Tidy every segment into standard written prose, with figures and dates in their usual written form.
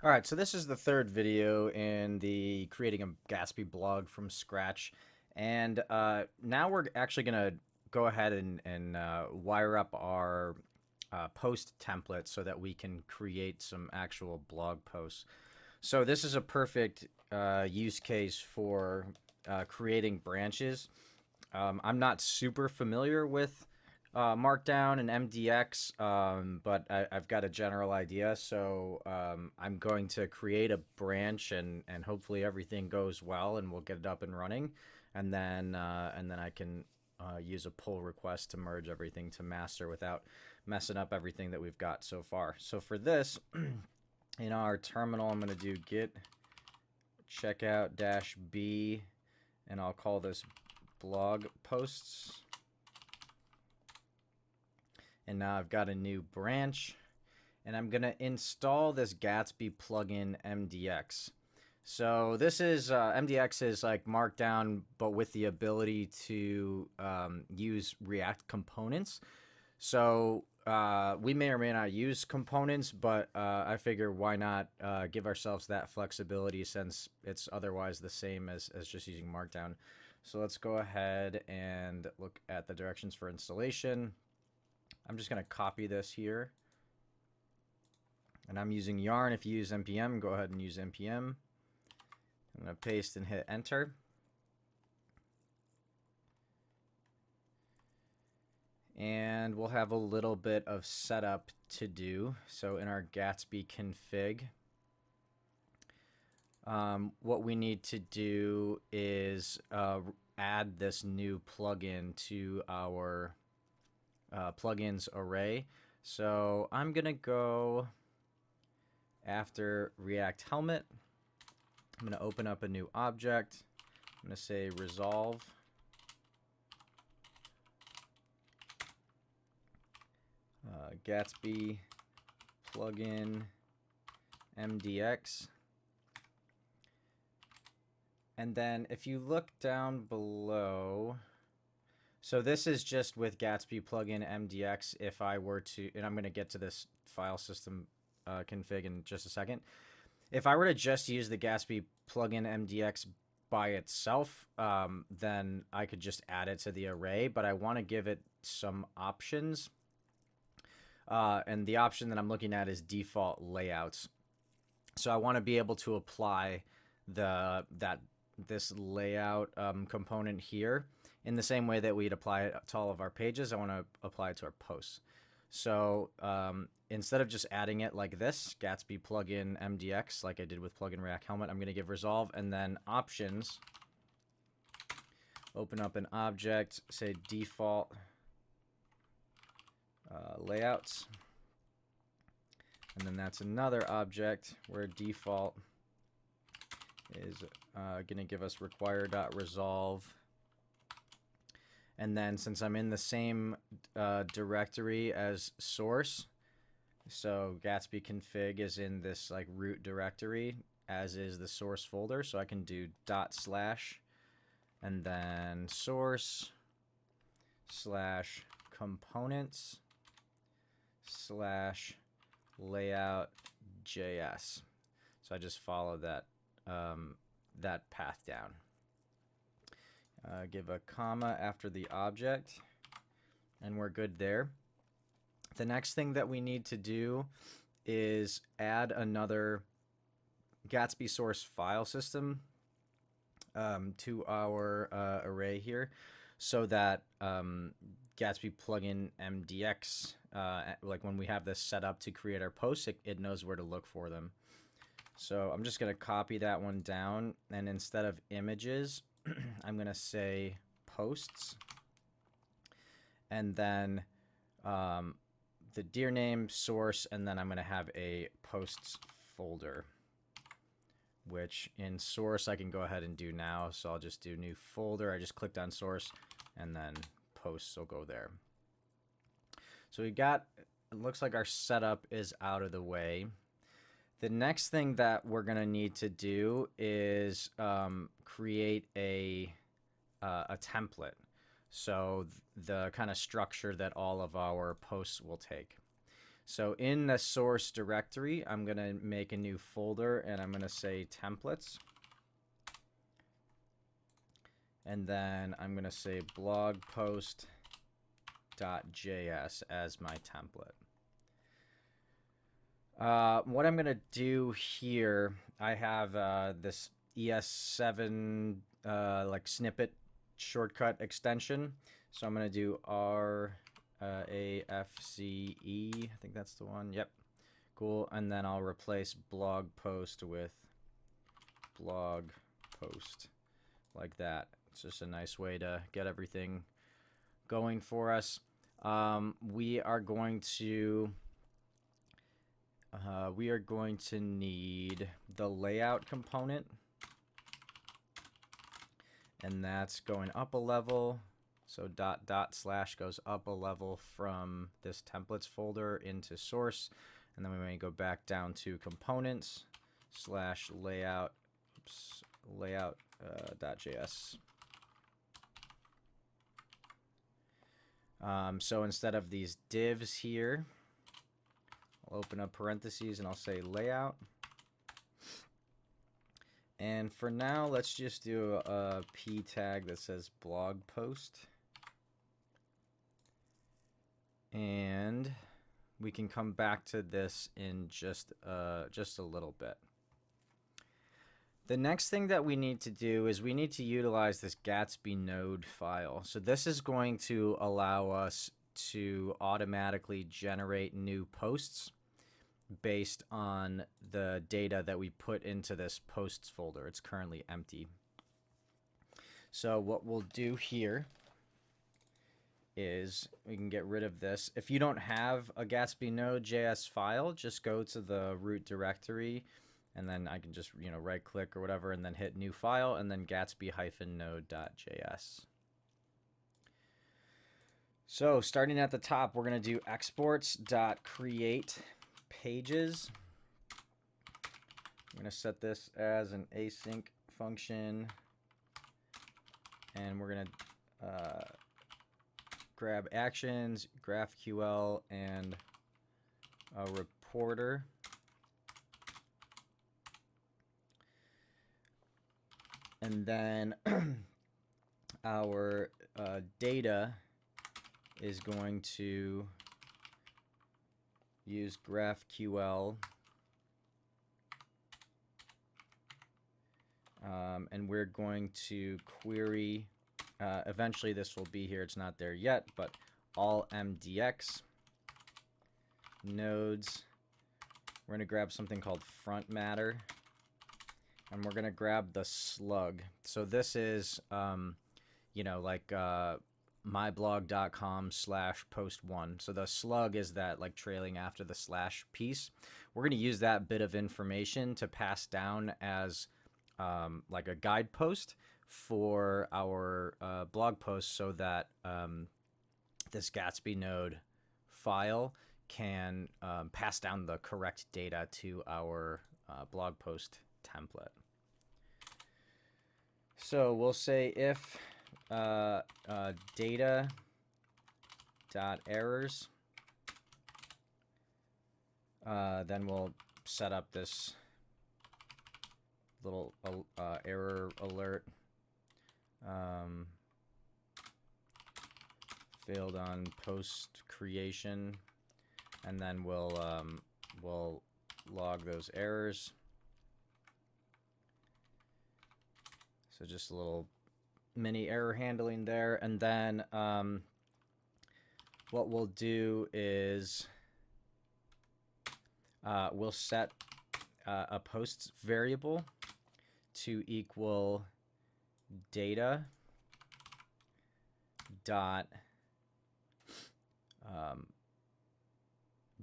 All right, so this is the third video in the creating a Gatsby blog from scratch. And now we're actually going to go ahead and wire up our post template so that we can create some actual blog posts. So this is a perfect use case for creating branches. I'm not super familiar with Markdown and MDX, but I've got a general idea. So I'm going to create a branch, and hopefully everything goes well, and we'll get it up and running, and then I can use a pull request to merge everything to master without messing up everything that we've got so far. So for this, in our terminal, I'm going to do git checkout dash b, and I'll call this blog posts. And now I've got a new branch, and I'm going to install this Gatsby plugin MDX. So this is MDX is like Markdown, but with the ability to use React components. So we may or may not use components, but I figure why not give ourselves that flexibility since it's otherwise the same as just using Markdown. So let's go ahead and look at the directions for installation. I'm just going to copy this here. And I'm using yarn. If you use npm, go ahead and use npm. I'm going to paste and hit enter. And we'll have a little bit of setup to do. So in our Gatsby config, what we need to do is add this new plugin to our plugins array. So I'm going to go after React Helmet. I'm going to open up a new object. I'm going to say resolve. Gatsby plugin MDX. And then if you look down below, so this is just with Gatsby plugin MDX. If I were to, and I'm going to get to this file system config in just a second. If I were to just use the Gatsby plugin MDX by itself, then I could just add it to the array, but I want to give it some options. And the option that I'm looking at is default layouts. So I want to be able to apply this layout component here in the same way that we'd apply it to all of our pages. I want to apply it to our posts. So instead of just adding it like this, Gatsby plugin MDX, like I did with plugin React Helmet, I'm going to give resolve and then options. Open up an object, say default layouts. And then that's another object where default is going to give us require.resolve. And then since I'm in the same directory as source, so Gatsby config is in this like root directory, as is the source folder. So I can do // and then source / components / layout.js. So I just follow that that path down. Give a comma after the object, and we're good there. The next thing that we need to do is add another Gatsby source file system to our array here, so that Gatsby plugin MDX, like when we have this set up to create our posts, it knows where to look for them. So I'm just going to copy that one down, and instead of images, I'm going to say posts, and then the dir name source, and then I'm going to have a posts folder, which in source I can go ahead and do now. So I'll just do new folder. I just clicked on source, and then posts will go there. So we got, it looks like our setup is out of the way. The next thing that we're going to need to do is create a template. So the kind of structure that all of our posts will take. So in the source directory, I'm going to make a new folder, and I'm going to say templates. And then I'm going to say blog post.js as my template. What I'm going to do here, I have this ES7 like snippet shortcut extension. So I'm going to do RAFCE. I think that's the one. Yep. Cool. And then I'll replace blog post with blog post like that. It's just a nice way to get everything going for us. We are going to need the layout component, and that's going up a level. So // goes up a level from this templates folder into source, and then we may go back down to components / layout .js. So instead of these divs here, I'll open up parentheses and I'll say layout. And for now, let's just do a p tag that says blog post. And we can come back to this in just a little bit. The next thing that we need to do is we need to utilize this Gatsby node file. So this is going to allow us to automatically generate new posts based on the data that we put into this posts folder. It's currently empty. So what we'll do here is we can get rid of this. If you don't have a Gatsby node.js file, just go to the root directory, and then I can just right click or whatever and then hit new file and then gatsby-node.js. So starting at the top, we're going to do exports.create pages. I'm going to set this as an async function, and we're going to grab actions, GraphQL, and a reporter. And then our data is going to use GraphQL, and we're going to query, eventually this will be here, it's not there yet, but all MDX nodes. We're going to grab something called frontmatter, and we're going to grab the slug. So this is, like myblog.com/post1. So the slug is that like trailing after the slash piece. We're going to use that bit of information to pass down as like a guide post for our blog post, so that this Gatsby node file can pass down the correct data to our blog post template. So we'll say if data.errors, then we'll set up this little error alert. Failed on post creation, and then we'll log those errors. So just a little mini error handling there, and then what we'll do is we'll set a posts variable to equal data dot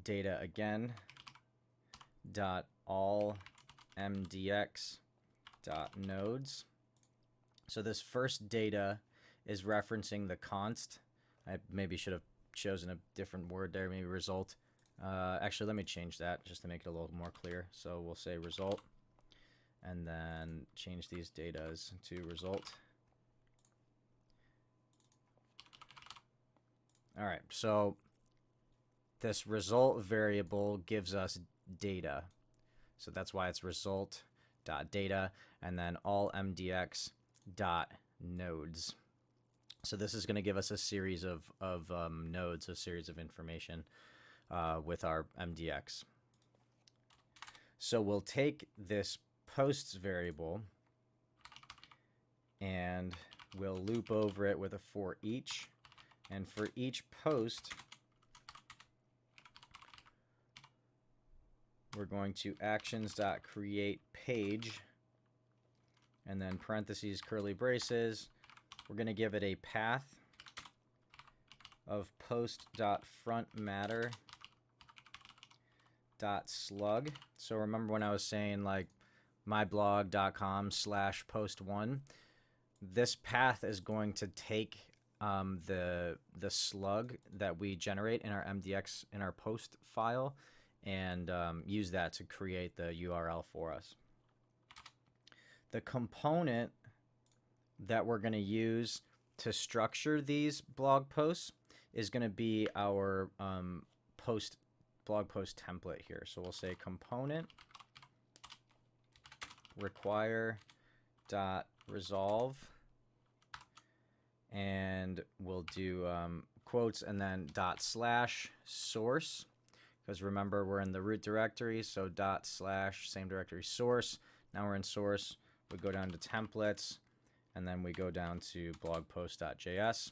data again dot all mdx dot nodes. So this first data is referencing the const. I maybe should have chosen a different word there, maybe result. Actually, let me change that just to make it a little more clear. So we'll say result, and then change these datas to result. All right, so this result variable gives us data. So that's why it's result.data and then all mdx.nodes. So this is going to give us a series of nodes, a series of information with our mdx. So we'll take this posts variable and we'll loop over it with a for each. And for each post, we're going to actions.createPage and then parentheses, curly braces. We're going to give it a path of post.frontmatter.slug. So remember when I was saying like myblog.com/post1, this path is going to take the slug that we generate in our MDX in our post file and use that to create the URL for us. The component that we're going to use to structure these blog posts is going to be our blog post template here. So we'll say component require dot resolve, and we'll do quotes and then dot slash source, because remember we're in the root directory, so dot slash same directory source. Now we're in source, we go down to templates, and then we go down to blogpost.js.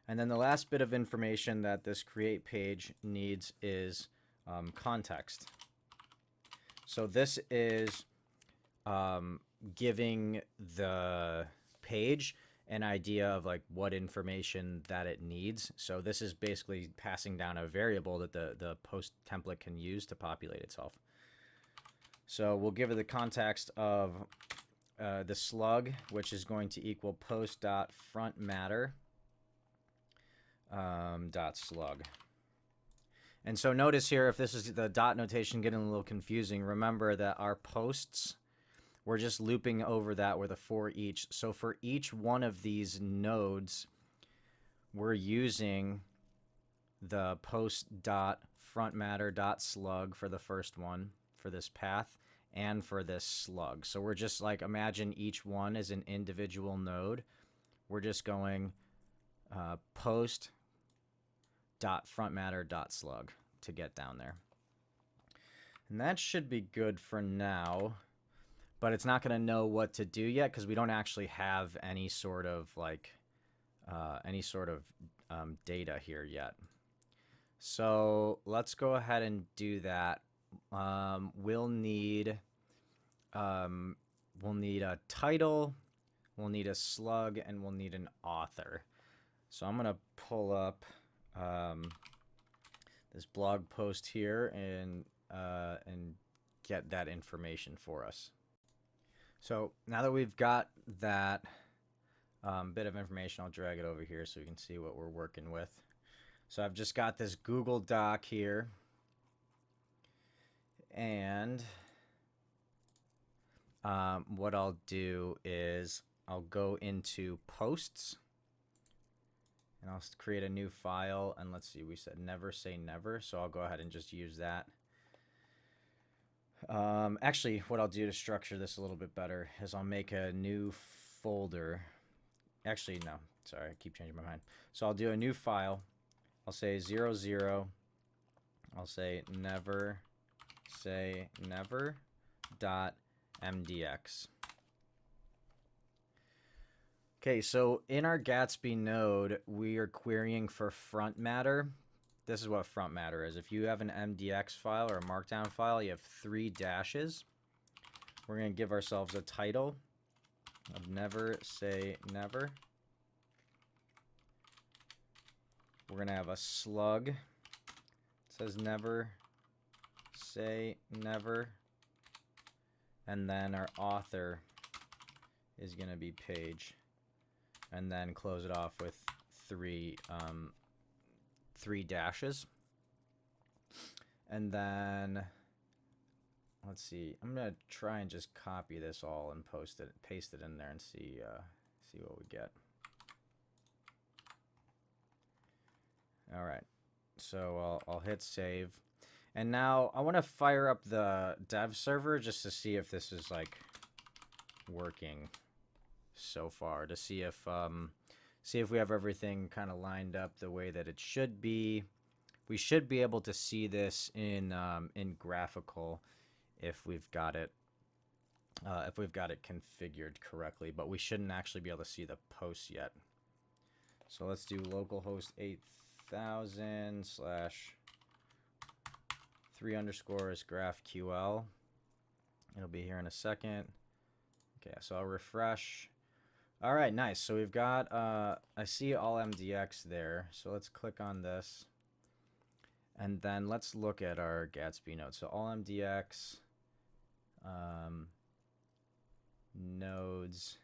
And then the last bit of information that this create page needs is context. So this is giving the page an idea of like what information that it needs. So this is basically passing down a variable that the post template can use to populate itself. So we'll give it the context of the slug, which is going to equal post.frontmatter.slug. And so notice here, if this is the dot notation getting a little confusing, remember that our posts, we're just looping over that with a for each. So for each one of these nodes, we're using the post.frontmatter.slug for the first one, for this path, and for this slug. So we're just like, imagine each one is an individual node. We're just going post.frontmatter.slug to get down there. And that should be good for now, but it's not going to know what to do yet because we don't actually have any sort of like data here yet. So let's go ahead and do that. We'll need a title, we'll need a slug, and we'll need an author. So I'm going to pull up this blog post here and get that information for us. So now that we've got that bit of information, I'll drag it over here so we can see what we're working with. So I've just got this Google Doc here, and what I'll do is I'll go into posts and I'll create a new file, and let's see, we said never say never, so I'll go ahead and just use that. Actually, what I'll do to structure this a little bit better is I'll make a new folder. Actually, no, sorry, I keep changing my mind. So I'll do a new file. I'll say 00. I'll say never dot mdx. Okay, so in our Gatsby node, we are querying for frontmatter. This is what frontmatter is. If you have an MDX file or a markdown file, you have 3 dashes. We're going to give ourselves a title of never say never. We're going to have a slug. It says never say never. And then our author is going to be page. And then close it off with 3 dashes. And then let's see, I'm gonna try and just copy this all and paste it in there and see what we get. All right, So I'll hit save. And now I want to fire up the dev server just to see if this is like working so far, to see if we have everything kind of lined up the way that it should be. We should be able to see this in graphical if we've got it configured correctly, but we shouldn't actually be able to see the posts yet. So let's do localhost 8000 / 3_ GraphQL. It'll be here in a second. Okay, so I'll refresh. All right, nice. So we've got, I see all MDX there. So let's click on this. And then let's look at our Gatsby nodes. So all MDX, nodes,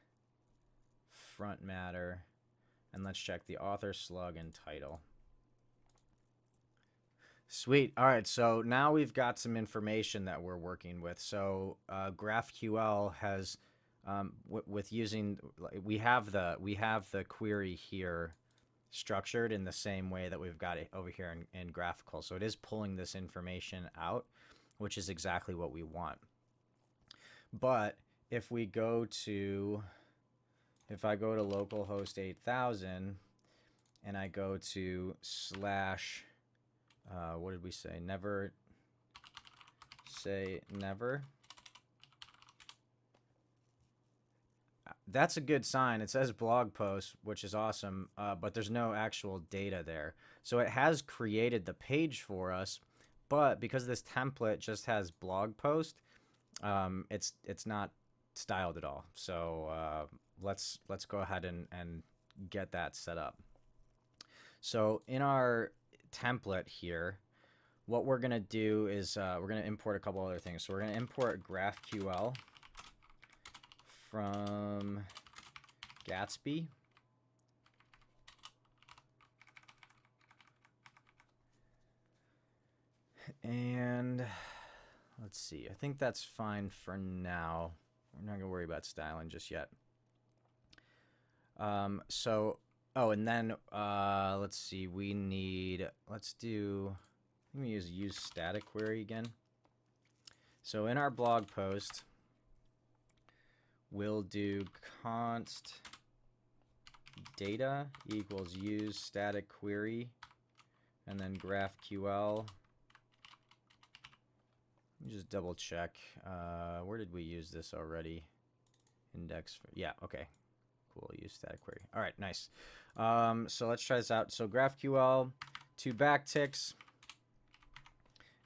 frontmatter, and let's check the author, slug, and title. Sweet. All right, so now we've got some information that we're working with. So GraphQL has, with using, we have the query here structured in the same way that we've got it over here in graphical. So it is pulling this information out, which is exactly what we want. But if I go to localhost 8000 and I go to slash, what did we say? Never say never. That's a good sign. It says blog post, which is awesome, but there's no actual data there. So it has created the page for us, but because this template just has blog post, it's not styled at all. So let's go ahead and get that set up. So in our template here, what we're gonna do is we're gonna import a couple other things. So we're gonna import GraphQL from Gatsby. And let's see, I think that's fine for now. We're not gonna worry about styling just yet. And then let's see, let me use static query again. So in our blog post, we'll do const data equals use static query, and then GraphQL. Let me just double check. Where did we use this already? Index. Yeah, okay. Cool. Use static query. All right, nice. So let's try this out. So GraphQL, 2 backticks,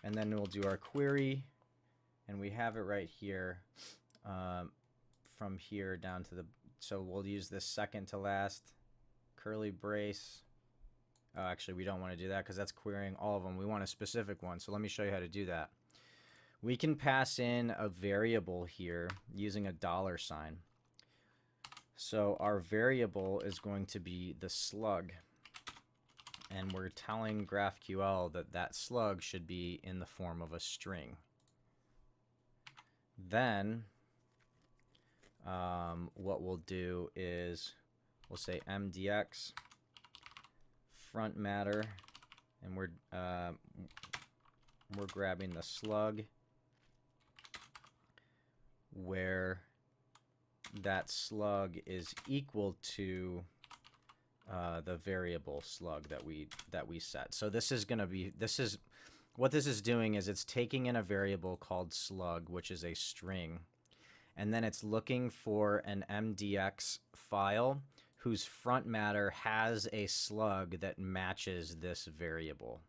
and then we'll do our query, and we have it right here. From here down to the, so we'll use this second to last curly brace. Oh, actually, we don't want to do that because that's querying all of them. We want a specific one. So let me show you how to do that. We can pass in a variable here using a $sign. So our variable is going to be the slug. And we're telling GraphQL that that slug should be in the form of a string. Then what we'll do is we'll say MDX frontmatter, and we're grabbing the slug where that slug is equal to the variable slug that we set. So this is going to be, what this is doing is it's taking in a variable called slug, which is a string, and then it's looking for an MDX file whose front matter has a slug that matches this variable.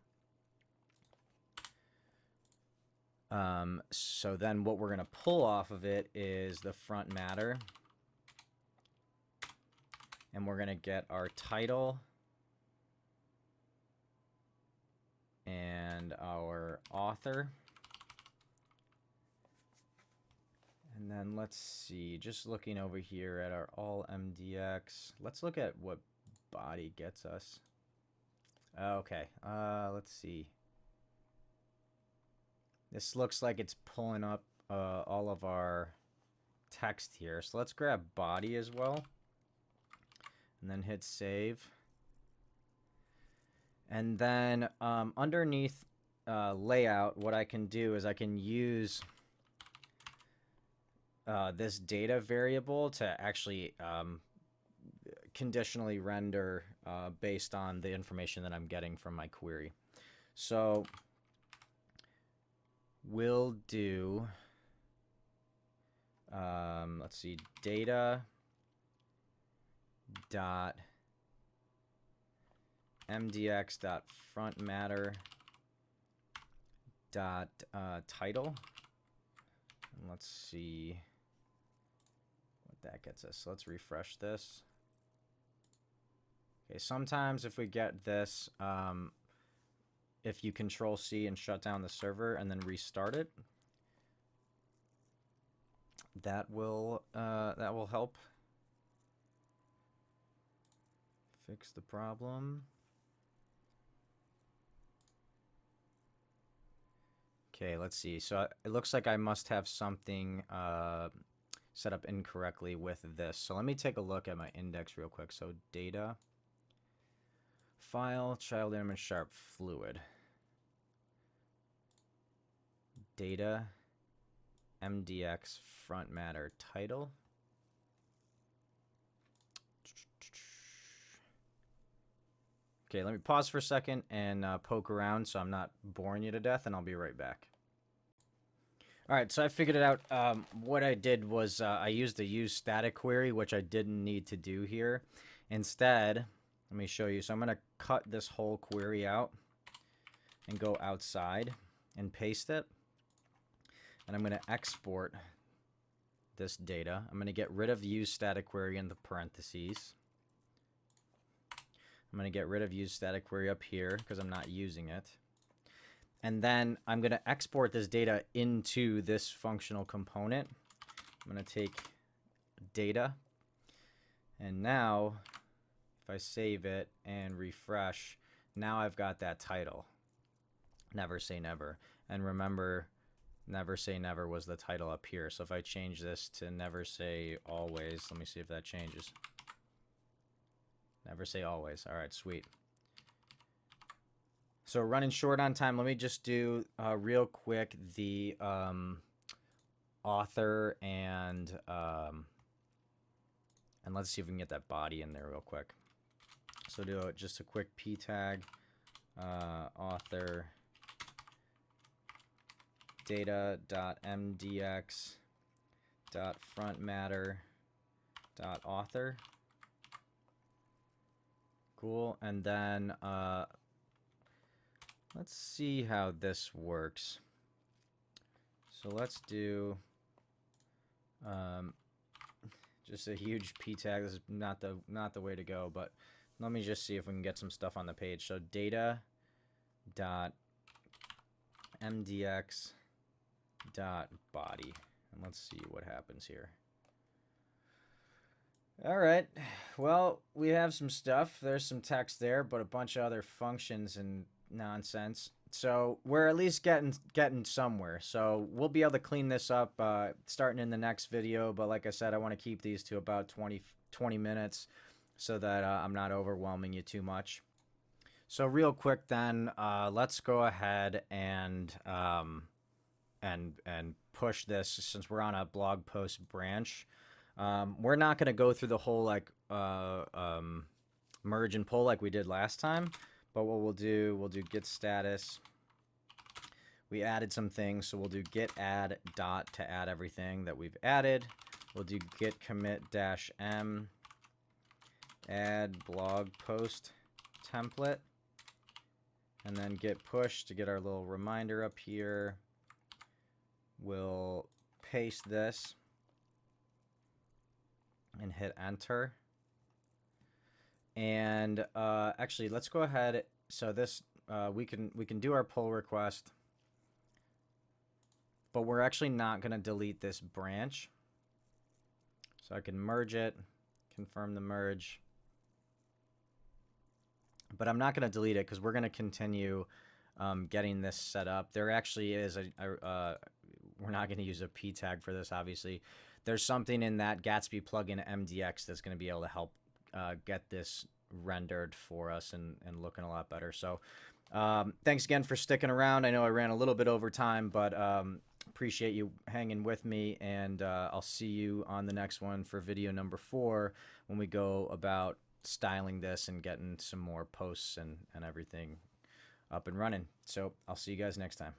So then what we're going to pull off of it is the front matter, and we're going to get our title and our author. And then let's see, just looking over here at our all MDX, let's look at what body gets us. Okay, let's see. This looks like it's pulling up all of our text here. So let's grab body as well, and then hit save. And then underneath layout, what I can do is I can use this data variable to actually conditionally render based on the information that I'm getting from my query. So we'll do, let's see, data dot mdx dot frontmatter dot title. And let's see what that gets us. So let's refresh this. Okay, sometimes if we get this, if you Control C and shut down the server and then restart it, that will help fix the problem. Okay, let's see. So it looks like I must have something set up incorrectly with this. So let me take a look at my index real quick. So data, file, child image sharp fluid. Data, mdx front matter title. Okay, let me pause for a second and poke around so I'm not boring you to death, and I'll be right back. All right, so I figured it out. What I did was I used the use static query, which I didn't need to do here. Instead, let me show you. So I'm going to cut this whole query out and go outside and paste it. And I'm going to export this data. I'm going to get rid of use static query in the parentheses. I'm going to get rid of use static query up here because I'm not using it. And then I'm going to export this data into this functional component. I'm going to take data. And now, if I save it and refresh, now I've got that title. Never say never. And remember, never say never was the title up here. So if I change this to never say always, let me see if that changes. Never say always. All right, sweet. So running short on time, let me just do real quick the author and let's see if we can get that body in there real quick. So do just a quick p tag, author data.mdx.frontmatter.author. Cool, and then let's see how this works. So let's do just a huge p tag. This is not the way to go, but let me just see if we can get some stuff on the page. So data.mdx.body, and let's see what happens here. All right, well, we have some stuff. There's some text there, but a bunch of other functions and nonsense. So we're at least getting somewhere. So we'll be able to clean this up starting in the next video. But like I said, I want to keep these to about 20 minutes so that I'm not overwhelming you too much. So real quick then, let's go ahead and push this since we're on a blog post branch. We're not going to go through the whole like merge and pull like we did last time, but what we'll do git status. We added some things, so we'll do git add dot to add everything that we've added. We'll do git commit -m add blog post template, and then git push to get our little reminder up here. We'll paste this and hit enter. And actually, let's go ahead. So this we can do our pull request, but we're actually not going to delete this branch. So I can merge it, confirm the merge, but I'm not going to delete it because we're going to continue getting this set up. There actually is we're not going to use a p tag for this, obviously. There's something in that Gatsby plugin MDX that's going to be able to help get this rendered for us and looking a lot better. So thanks again for sticking around. I know I ran a little bit over time, but appreciate you hanging with me, and I'll see you on the next one for video number 4 when we go about styling this and getting some more posts and everything up and running. So I'll see you guys next time.